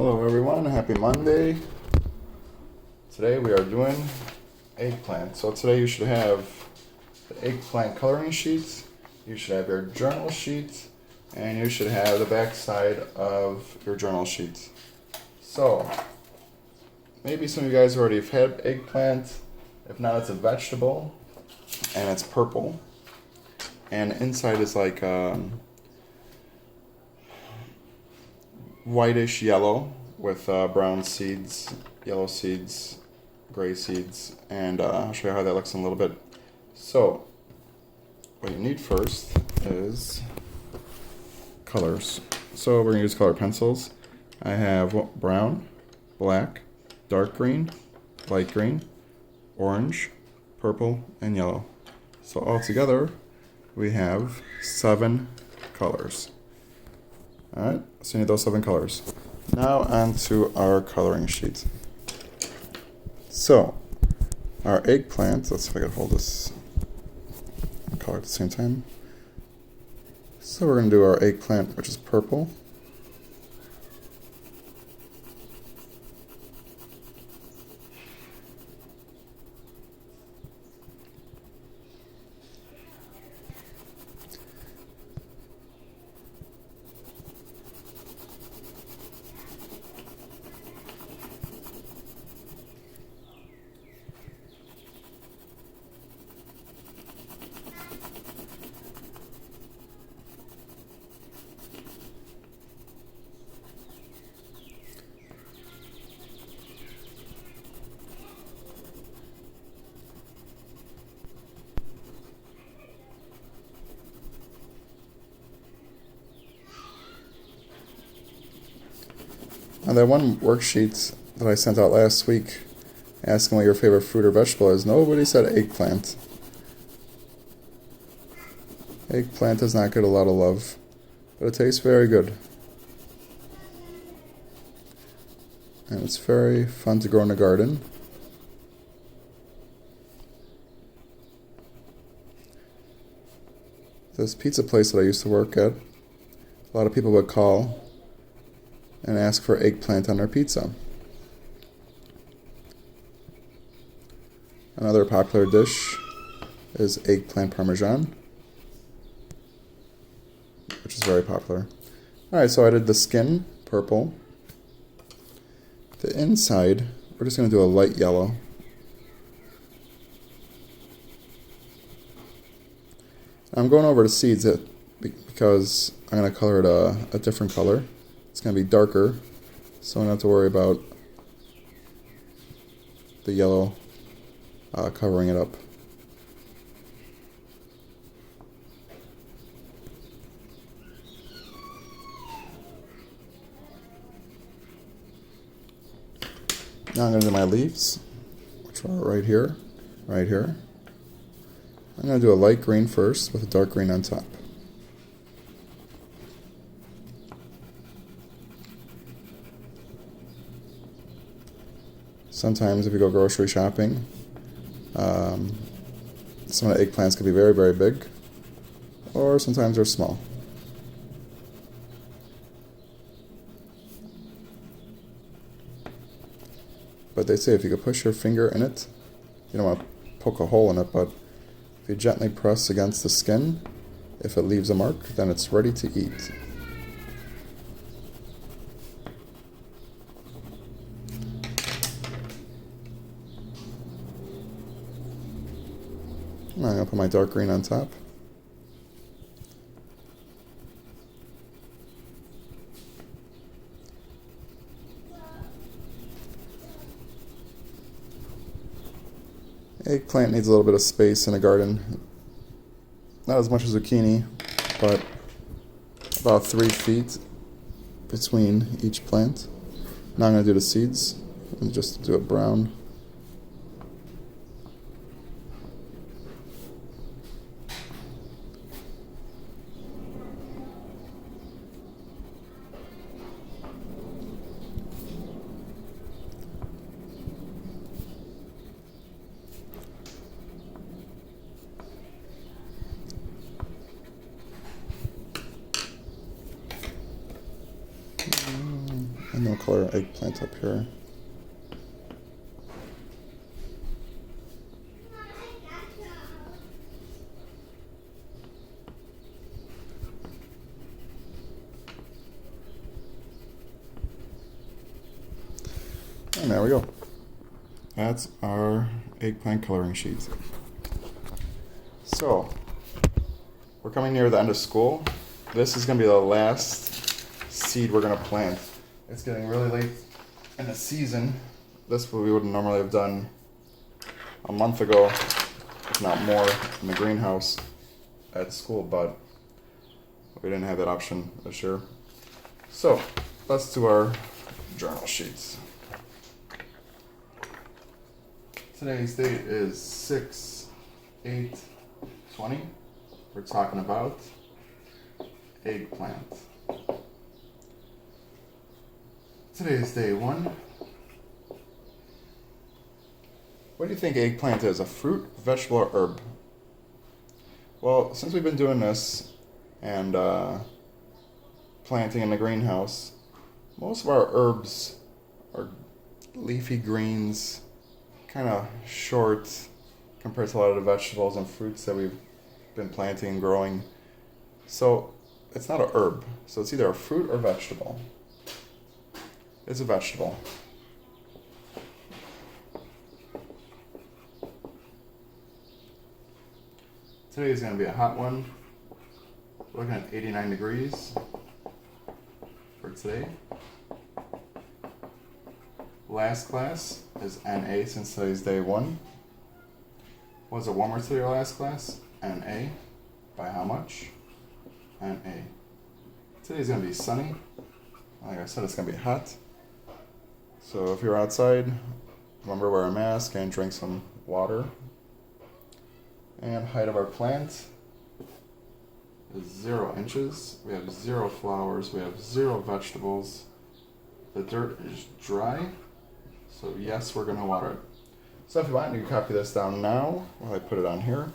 Hello everyone, happy Monday. Today we are doing eggplant. So today you should have the eggplant coloring sheets, you should have your journal sheets, and you should have the back side of your journal sheets. So, maybe some of you guys already have had eggplant. If not, it's a vegetable, and it's purple. And inside is like whitish yellow with brown seeds, yellow seeds, gray seeds, and I'll show you how that looks in a little bit. So, what you need first is colors. So we're going to use color pencils. I have brown, black, dark green, light green, orange, purple, and yellow. So all together we have 7 colors. Alright, so you need those 7 colors. Now on to our coloring sheet. So, our eggplant, let's see if I can hold this color at the same time. So we're going to do our eggplant, which is purple. On that one worksheet that I sent out last week, asking what your favorite fruit or vegetable is, nobody said eggplant. Eggplant does not get a lot of love, but it tastes very good. And it's very fun to grow in the garden. This pizza place that I used to work at, a lot of people would call and ask for eggplant on their pizza. Another popular dish is eggplant parmesan, which is very popular. Alright, so I did the skin purple. The inside, we're just going to do a light yellow. I'm going over the seeds because I'm going to color it a different color. It's going to be darker, so I don't have to worry about the yellow covering it up. Now I'm going to do my leaves, which are right here, right here. I'm going to do a light green first with a dark green on top. Sometimes if you go grocery shopping, some of the eggplants can be very, very big, or sometimes they're small. But they say if you could push your finger in it, you don't want to poke a hole in it, but if you gently press against the skin, if it leaves a mark, then it's ready to eat. I'm going to put my dark green on top. Eggplant needs a little bit of space in a garden. Not as much as zucchini, but about 3 feet between each plant. Now I'm going to do the seeds and just do it brown. And then we'll color eggplant up here. And there we go. That's our eggplant coloring sheet. So, we're coming near the end of school. This is going to be the last seed we're going to plant. It's getting really late in the season. This we would normally have done a month ago, if not more, in the greenhouse at school, but we didn't have that option this year. So, let's do our journal sheets. Today's date is 6/8/20. We're talking about eggplant. Today's day 1. What do you think eggplant is? A fruit, vegetable, or herb? Well, since we've been doing this and planting in the greenhouse, most of our herbs are leafy greens, kind of short compared to a lot of the vegetables and fruits that we've been planting and growing. So it's not a herb. So it's either a fruit or vegetable. It's a vegetable. Today is going to be a hot one. We're looking at 89 degrees for today. Last class is NA since today's day 1. Was it warmer today or last class? NA. By how much? NA. Today's going to be sunny. Like I said, it's going to be hot. So if you're outside, remember to wear a mask and drink some water. And height of our plant is 0 inches. We have 0 flowers. We have 0 vegetables. The dirt is dry. So yes, we're going to water it. So if you want, you can copy this down now while I put it on here.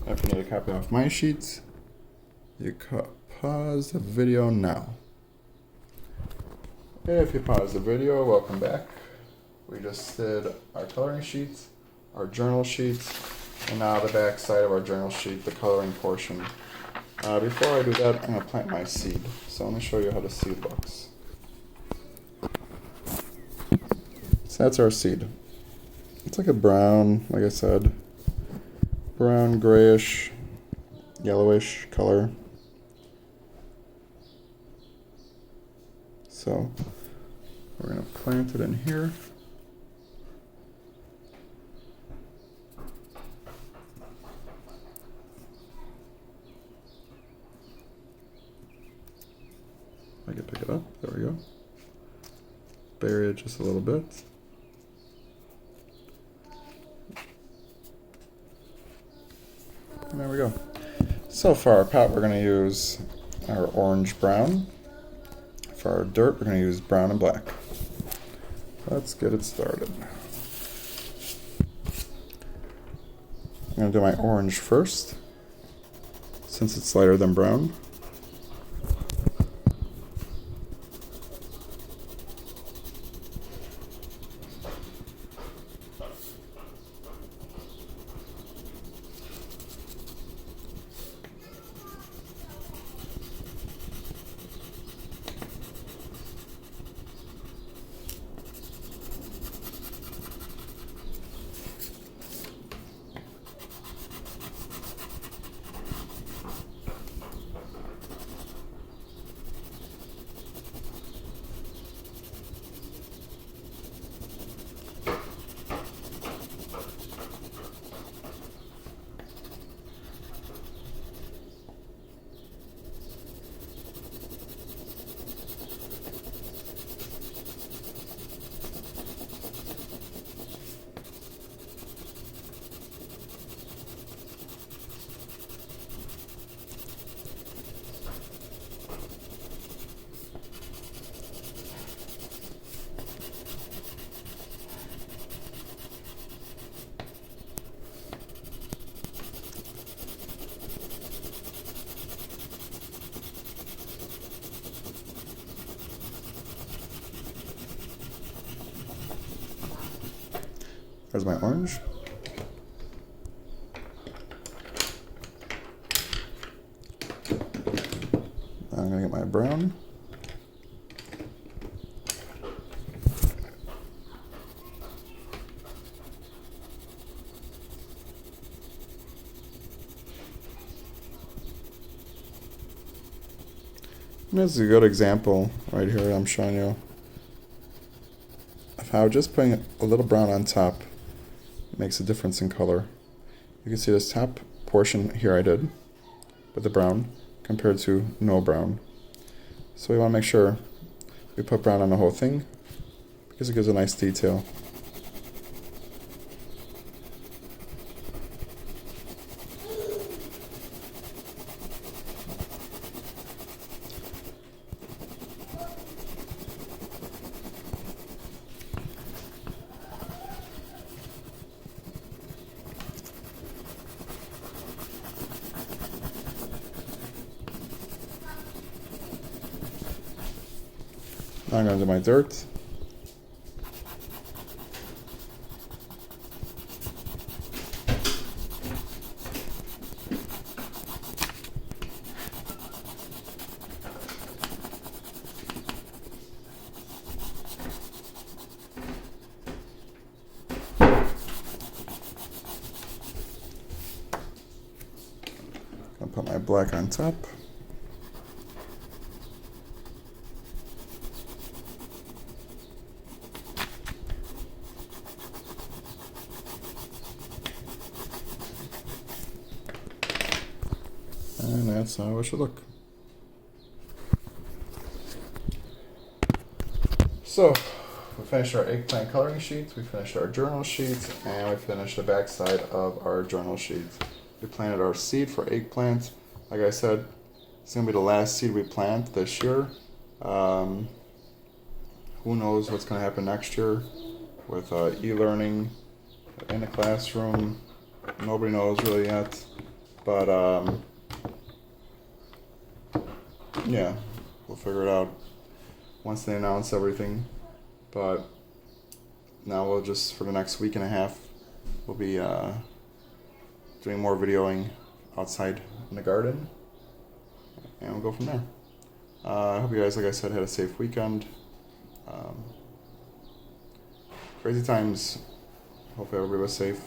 If you need a copy off my sheets, you pause the video now. If you pause the video, welcome back. We just did our coloring sheets, our journal sheets, and now the back side of our journal sheet, the coloring portion. Before I do that, I'm going to plant my seed. So let me show you how the seed looks. So that's our seed. It's like a brown, like I said, brown, grayish, yellowish color. So we're going to plant it in here. I can pick it up. There we go. Bury it just a little bit. And there we go. So for our pot, we're going to use our orange brown. For our dirt, we're going to use brown and black. Let's get it started. I'm going to do my orange first, since it's lighter than brown. There's my orange. I'm gonna get my brown. And this is a good example right here I'm showing you of how just putting a little brown on top makes a difference in color. You can see this top portion here I did with the brown compared to no brown. So we want to make sure we put brown on the whole thing because it gives a nice detail. Now I'm going to do my dirt. I'll put my black on top. And that's how it should look. So, we finished our eggplant coloring sheet, we finished our journal sheet, and we finished the back side of our journal sheet. We planted our seed for eggplant. Like I said, it's going to be the last seed we plant this year. Who knows what's going to happen next year with e-learning in the classroom. Nobody knows really yet. But yeah, we'll figure it out once they announce everything. But now we'll just, for the next week and a half, we'll be doing more videoing outside in the garden, and we'll go from there. I hope you guys, like I said, had a safe weekend. Crazy times. Hopefully everybody was safe.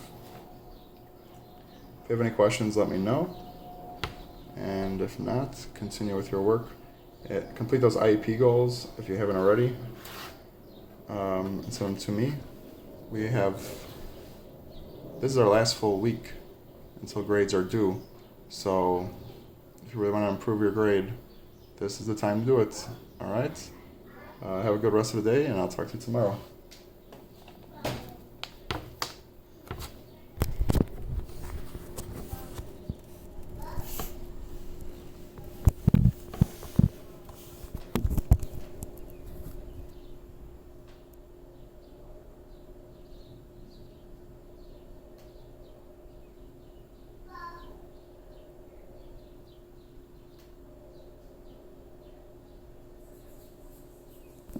If you have any questions, let me know. And if not, continue with your work. Complete those IEP goals if you haven't already. And send them to me. This is our last full week until grades are due. So if you really want to improve your grade, this is the time to do it. All right? Have a good rest of the day, and I'll talk to you tomorrow.